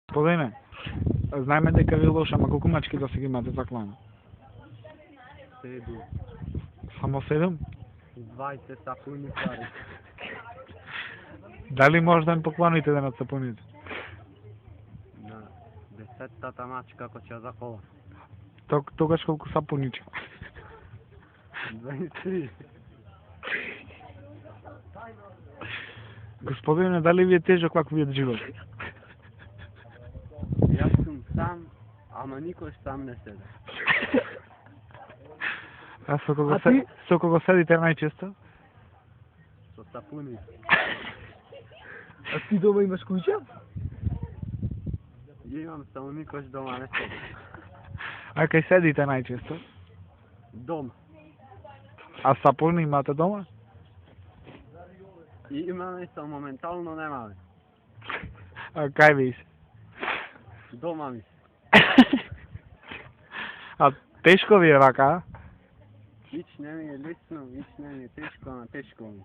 Господине, знаеме дека ви лоша, ама колку мачки да се ги имате за клана? 7. Само 7? 20 сапуни пари. Дали може да им поклоните еден од сапуните? На 10-тата мачка ако ќе за кола. Тогаш колку сапуничка? 23. Господине, дали ви е тежок ваквиот живот? Јас сум сам, ама никош сам не седе. А со кого, А ти? со кого седите најчесто? Со сапуни. А ти дома имаш куќа? Имам само никош дома не седе. А кај седите најчесто? Дом. А сапуни имате дома? И имаме само моментално немаме. А кај ви се? Дома ми се. А тешко ви е вака, а? Вич не ми е лесно, вич не ми е тешко, ама тешко ми.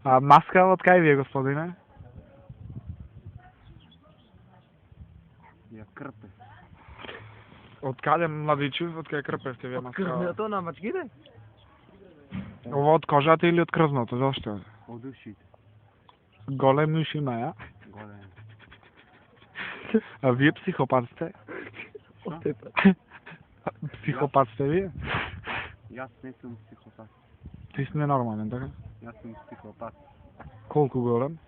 А маска од кај ви е, господине? Ја крпе. Од каде, младичу? Од кај крпевте вие Од маска? крвното на мачките? Ова од кожата или од крвното? Зошто? Од ушите. Големи уши има, ја? Голем. А вие психопат сте? Психопат сте вие? Јас не сум психопат. Ти си ненормален, така? Јас сум психопат. Колку голем?